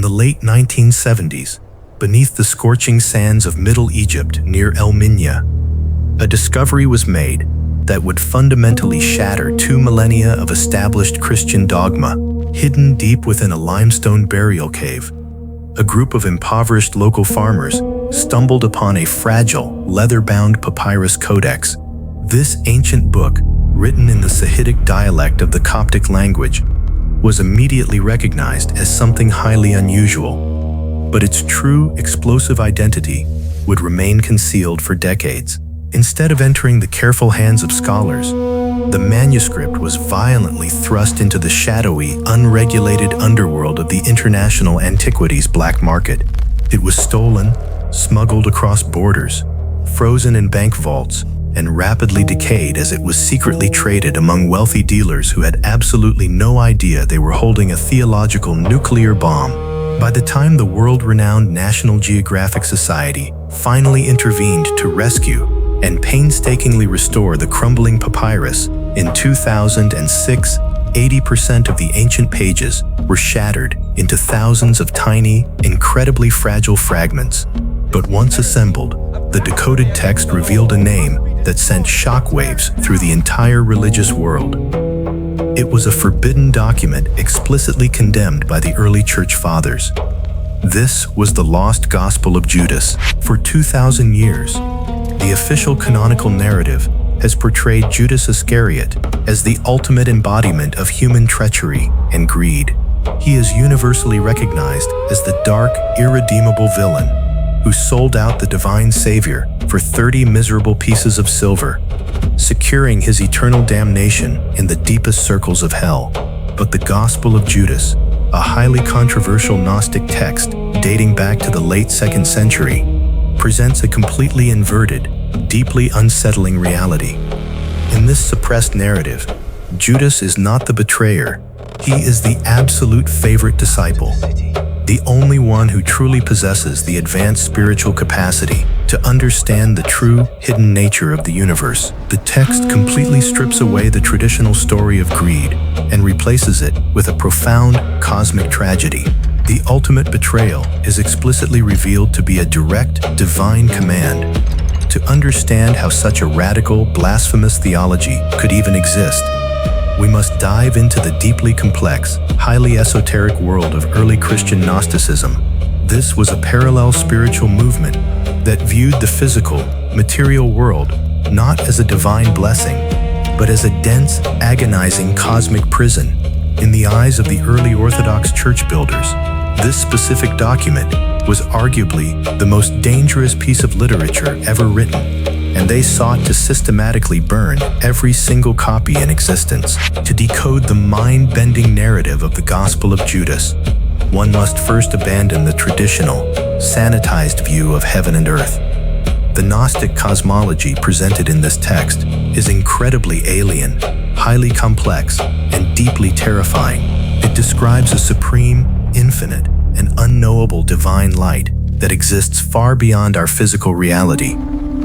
the late 1970s, beneath the scorching sands of Middle Egypt near El Minya, a discovery was made that would fundamentally shatter 2 millennia of established Christian dogma. Hidden deep within a limestone burial cave, a group of impoverished local farmers stumbled upon a fragile, leather-bound papyrus codex. This ancient book, written in the Sahidic dialect of the Coptic language, was immediately recognized as something highly unusual, but its true explosive identity would remain concealed for decades. Instead of entering the careful hands of scholars, the manuscript was violently thrust into the shadowy, unregulated underworld of the international antiquities black market. It was stolen, smuggled across borders, frozen in bank vaults, and rapidly decayed as it was secretly traded among wealthy dealers who had absolutely no idea they were holding a theological nuclear bomb. By the time the world-renowned National Geographic Society finally intervened to rescue and painstakingly restore the crumbling papyrus in 2006, 80% of the ancient pages were shattered into thousands of tiny, incredibly fragile fragments. But once assembled, the decoded text revealed a name that sent shockwaves through the entire religious world. It was a forbidden document explicitly condemned by the early church fathers. This was the lost Gospel of Judas. For 2,000 years, the official canonical narrative has portrayed Judas Iscariot as the ultimate embodiment of human treachery and greed. He is universally recognized as the dark, irredeemable villain who sold out the divine Savior for 30 miserable pieces of silver, securing his eternal damnation in the deepest circles of hell. But the Gospel of Judas, a highly controversial Gnostic text dating back to the late 2nd century, presents a completely inverted, deeply unsettling reality. In this suppressed narrative, Judas is not the betrayer. He is the absolute favorite disciple, the only one who truly possesses the advanced spiritual capacity to understand the true, hidden nature of the universe. The text completely strips away the traditional story of greed and replaces it with a profound cosmic tragedy. The ultimate betrayal is explicitly revealed to be a direct, divine command. To understand how such a radical, blasphemous theology could even exist, we must dive into the deeply complex, highly esoteric world of early Christian Gnosticism. This was a parallel spiritual movement that viewed the physical, material world not as a divine blessing, but as a dense, agonizing cosmic prison. In the eyes of the early Orthodox church builders, this specific document was arguably the most dangerous piece of literature ever written, and they sought to systematically burn every single copy in existence. To decode the mind-bending narrative of the Gospel of Judas, one must first abandon the traditional, sanitized view of heaven and earth. The Gnostic cosmology presented in this text is incredibly alien, highly complex, and deeply terrifying. It describes a supreme, infinite, and unknowable divine light that exists far beyond our physical reality,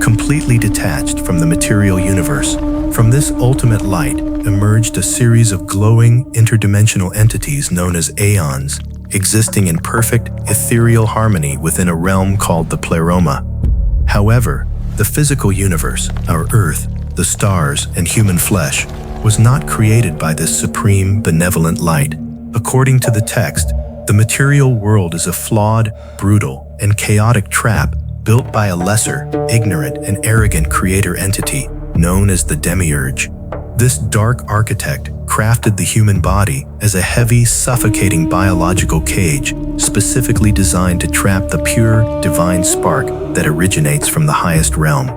completely detached from the material universe. From this ultimate light emerged a series of glowing, interdimensional entities known as Aeons, existing in perfect, ethereal harmony within a realm called the Pleroma. However, the physical universe, our Earth, the stars, and human flesh, was not created by this supreme, benevolent light. According to the text, the material world is a flawed, brutal, and chaotic trap built by a lesser, ignorant, and arrogant creator entity known as the Demiurge. This dark architect crafted the human body as a heavy, suffocating biological cage specifically designed to trap the pure, divine spark that originates from the highest realm.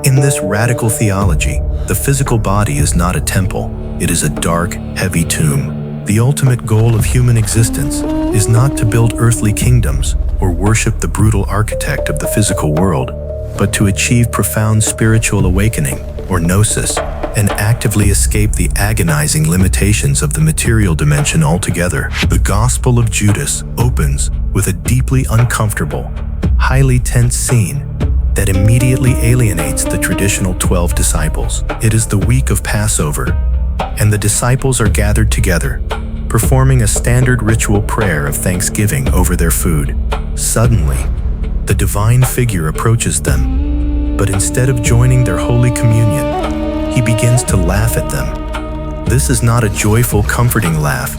In this radical theology, the physical body is not a temple, it is a dark, heavy tomb. The ultimate goal of human existence is not to build earthly kingdoms or worship the brutal architect of the physical world, but to achieve profound spiritual awakening, or gnosis, and actively escape the agonizing limitations of the material dimension altogether. The Gospel of Judas opens with a deeply uncomfortable, highly tense scene that immediately alienates the traditional 12 disciples. It is the week of Passover, and the disciples are gathered together, performing a standard ritual prayer of thanksgiving over their food. Suddenly, the divine figure approaches them, but instead of joining their Holy Communion, he begins to laugh at them. This is not a joyful, comforting laugh.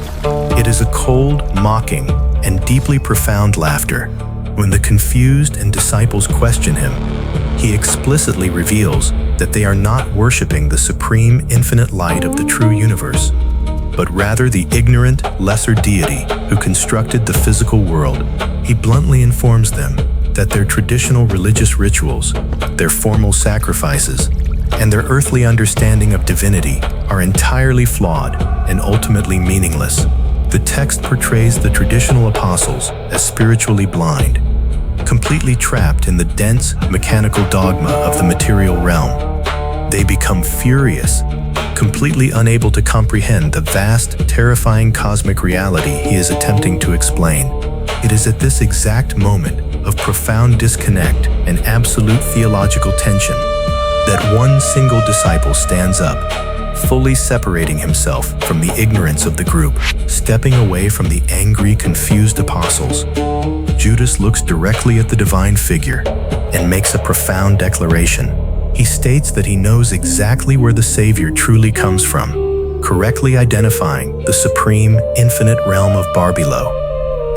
It is a cold, mocking, and deeply profound laughter. When the confused and disciples question him, he explicitly reveals that they are not worshiping the supreme infinite light of the true universe, but rather the ignorant, lesser deity who constructed the physical world. He bluntly informs them that their traditional religious rituals, their formal sacrifices, and their earthly understanding of divinity are entirely flawed and ultimately meaningless. The text portrays the traditional apostles as spiritually blind, completely trapped in the dense, mechanical dogma of the material realm. They become furious, completely unable to comprehend the vast, terrifying cosmic reality he is attempting to explain. It is at this exact moment of profound disconnect and absolute theological tension that one single disciple stands up, fully separating himself from the ignorance of the group, stepping away from the angry, confused apostles. Judas looks directly at the divine figure and makes a profound declaration. He states that he knows exactly where the Savior truly comes from, correctly identifying the supreme, infinite realm of Barbelo,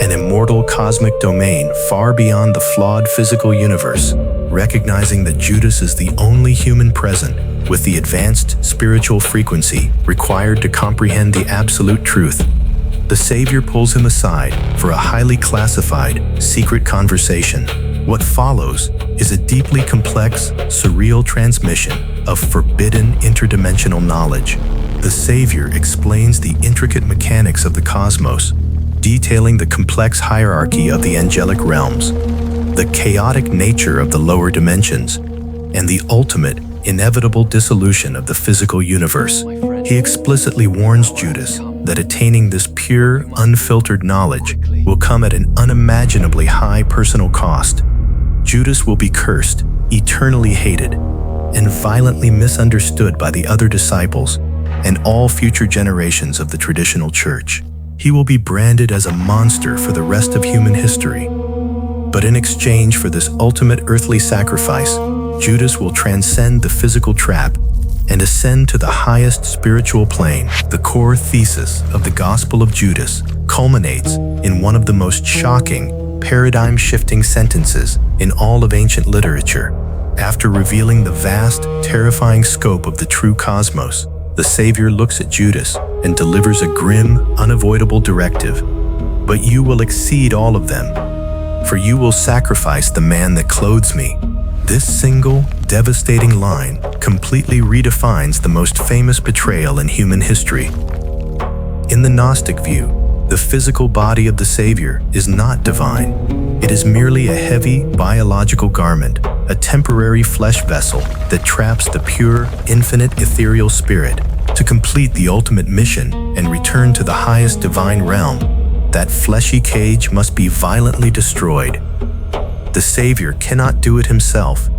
an immortal cosmic domain far beyond the flawed physical universe, recognizing that Judas is the only human present with the advanced spiritual frequency required to comprehend the absolute truth. The Savior pulls him aside for a highly classified, secret conversation. What follows is a deeply complex, surreal transmission of forbidden interdimensional knowledge. The Savior explains the intricate mechanics of the cosmos, detailing the complex hierarchy of the angelic realms, the chaotic nature of the lower dimensions, and the ultimate, inevitable dissolution of the physical universe. He explicitly warns Judas that attaining this pure, unfiltered knowledge will come at an unimaginably high personal cost. Judas will be cursed, eternally hated, and violently misunderstood by the other disciples and all future generations of the traditional church. He will be branded as a monster for the rest of human history. But in exchange for this ultimate earthly sacrifice, Judas will transcend the physical trap and ascend to the highest spiritual plane. The core thesis of the Gospel of Judas culminates in one of the most shocking, paradigm-shifting sentences in all of ancient literature. After revealing the vast, terrifying scope of the true cosmos, the Savior looks at Judas and delivers a grim, unavoidable directive. But you will exceed all of them, for you will sacrifice the man that clothes me. This single, devastating line completely redefines the most famous betrayal in human history. In the Gnostic view, the physical body of the Savior is not divine. It is merely a heavy, biological garment, a temporary flesh vessel that traps the pure, infinite ethereal spirit to complete the ultimate mission and return to the highest divine realm. That fleshy cage must be violently destroyed. The Savior cannot do it himself.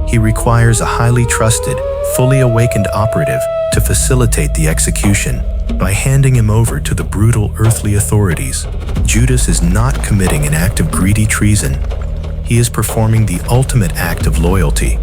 He requires a highly trusted, fully awakened operative to facilitate the execution. By handing him over to the brutal earthly authorities, Judas is not committing an act of greedy treason. He is performing the ultimate act of loyalty.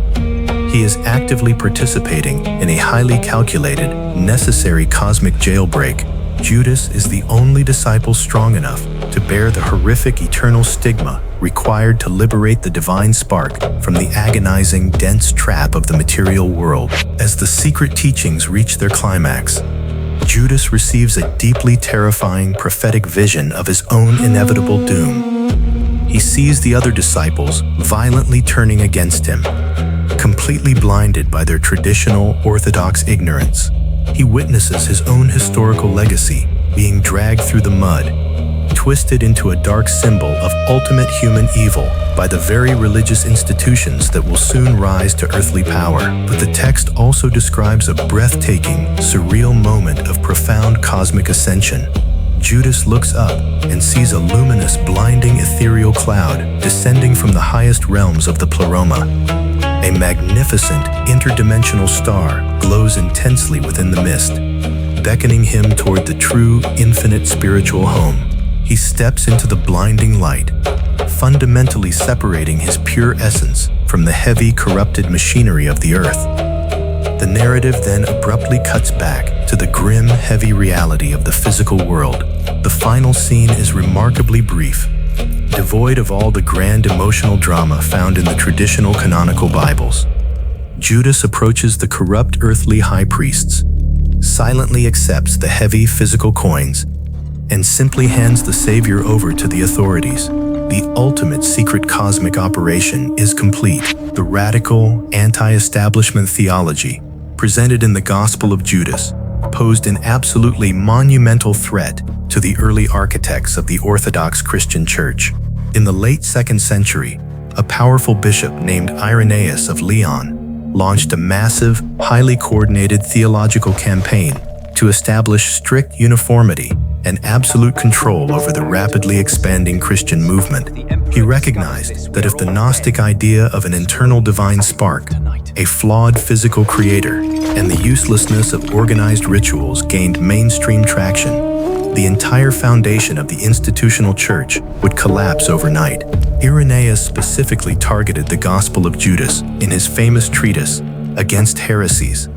He is actively participating in a highly calculated, necessary cosmic jailbreak. Judas is the only disciple strong enough to bear the horrific eternal stigma required to liberate the divine spark from the agonizing, dense trap of the material world. As the secret teachings reach their climax, Judas receives a deeply terrifying prophetic vision of his own inevitable doom. He sees the other disciples violently turning against him, completely blinded by their traditional orthodox ignorance. He witnesses his own historical legacy being dragged through the mud, twisted into a dark symbol of ultimate human evil by the very religious institutions that will soon rise to earthly power. But the text also describes a breathtaking, surreal moment of profound cosmic ascension. Judas looks up and sees a luminous, blinding ethereal cloud descending from the highest realms of the Pleroma. A magnificent, interdimensional star glows intensely within the mist. beckoning him toward the true, infinite spiritual home. He steps into the blinding light, fundamentally separating his pure essence from the heavy, corrupted machinery of the earth. The narrative then abruptly cuts back to the grim, heavy reality of the physical world. The final scene is remarkably brief, devoid of all the grand emotional drama found in the traditional canonical Bibles. Judas approaches the corrupt earthly high priests, silently accepts the heavy physical coins, and simply hands the Savior over to the authorities. The ultimate secret cosmic operation is complete. The radical, anti-establishment theology presented in the Gospel of Judas posed an absolutely monumental threat to the early architects of the Orthodox Christian Church. In the late 2nd century, a powerful bishop named Irenaeus of Lyon launched a massive, highly coordinated theological campaign to establish strict uniformity and absolute control over the rapidly expanding Christian movement. He recognized that if the Gnostic idea of an internal divine spark, a flawed physical creator, and the uselessness of organized rituals gained mainstream traction, the entire foundation of the institutional church would collapse overnight. Irenaeus specifically targeted the Gospel of Judas in his famous treatise Against Heresies,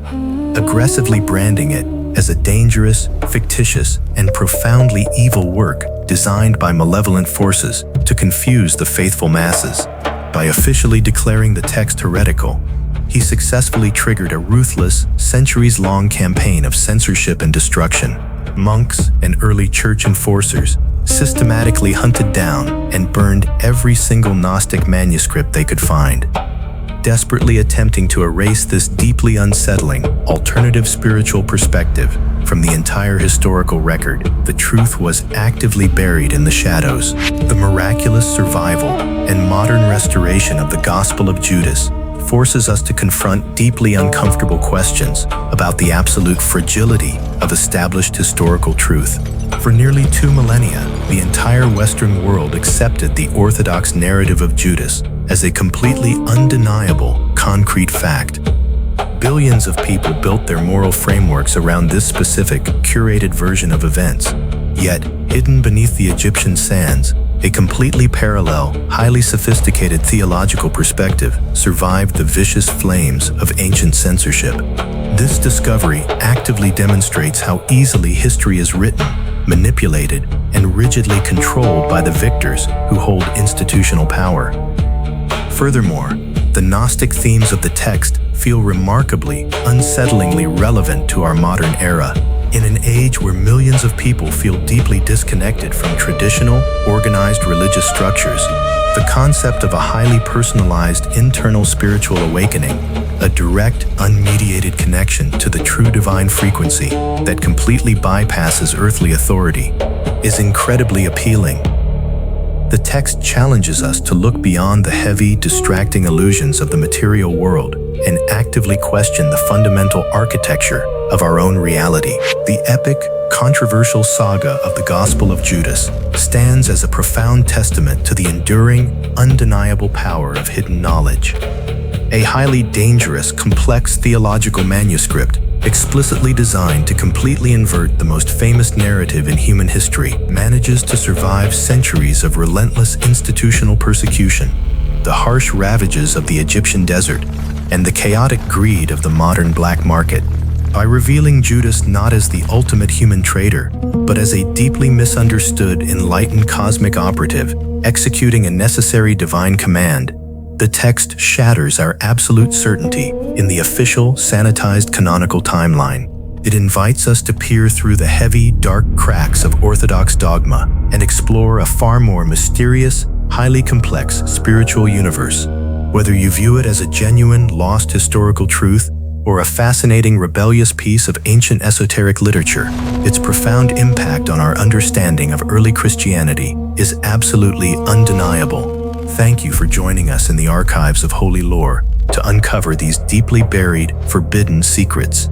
aggressively branding it as a dangerous, fictitious, and profoundly evil work designed by malevolent forces to confuse the faithful masses. By officially declaring the text heretical, he successfully triggered a ruthless, centuries-long campaign of censorship and destruction. Monks and early church enforcers systematically hunted down and burned every single Gnostic manuscript they could find, desperately attempting to erase this deeply unsettling, alternative spiritual perspective from the entire historical record. The truth was actively buried in the shadows. The miraculous survival and modern restoration of the Gospel of Judas forces us to confront deeply uncomfortable questions about the absolute fragility of established historical truth. For nearly 2 millennia, the entire Western world accepted the orthodox narrative of Judas as a completely undeniable, concrete fact. Billions of people built their moral frameworks around this specific, curated version of events. Yet, hidden beneath the Egyptian sands, a completely parallel, highly sophisticated theological perspective survived the vicious flames of ancient censorship. This discovery actively demonstrates how easily history is written, manipulated, and rigidly controlled by the victors who hold institutional power. Furthermore, the Gnostic themes of the text feel remarkably, unsettlingly relevant to our modern era. In an age where millions of people feel deeply disconnected from traditional, organized religious structures, the concept of a highly personalized internal spiritual awakening, a direct, unmediated connection to the true divine frequency that completely bypasses earthly authority, is incredibly appealing. The text challenges us to look beyond the heavy, distracting illusions of the material world and actively question the fundamental architecture of our own reality. The epic, controversial saga of the Gospel of Judas stands as a profound testament to the enduring, undeniable power of hidden knowledge. A highly dangerous, complex theological manuscript explicitly designed to completely invert the most famous narrative in human history manages to survive centuries of relentless institutional persecution, the harsh ravages of the Egyptian desert, and the chaotic greed of the modern black market. By revealing Judas not as the ultimate human traitor, but as a deeply misunderstood, enlightened cosmic operative executing a necessary divine command, the text shatters our absolute certainty in the official, sanitized canonical timeline. It invites us to peer through the heavy, dark cracks of orthodox dogma and explore a far more mysterious, highly complex spiritual universe. Whether you view it as a genuine, lost historical truth or a fascinating, rebellious piece of ancient esoteric literature, its profound impact on our understanding of early Christianity is absolutely undeniable. Thank you for joining us in the archives of holy lore to uncover these deeply buried, forbidden secrets.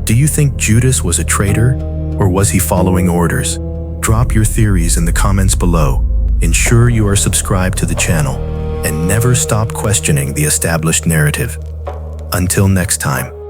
Do you think Judas was a traitor, or was he following orders? Drop your theories in the comments below. Ensure you are subscribed to the channel, and never stop questioning the established narrative. Until next time.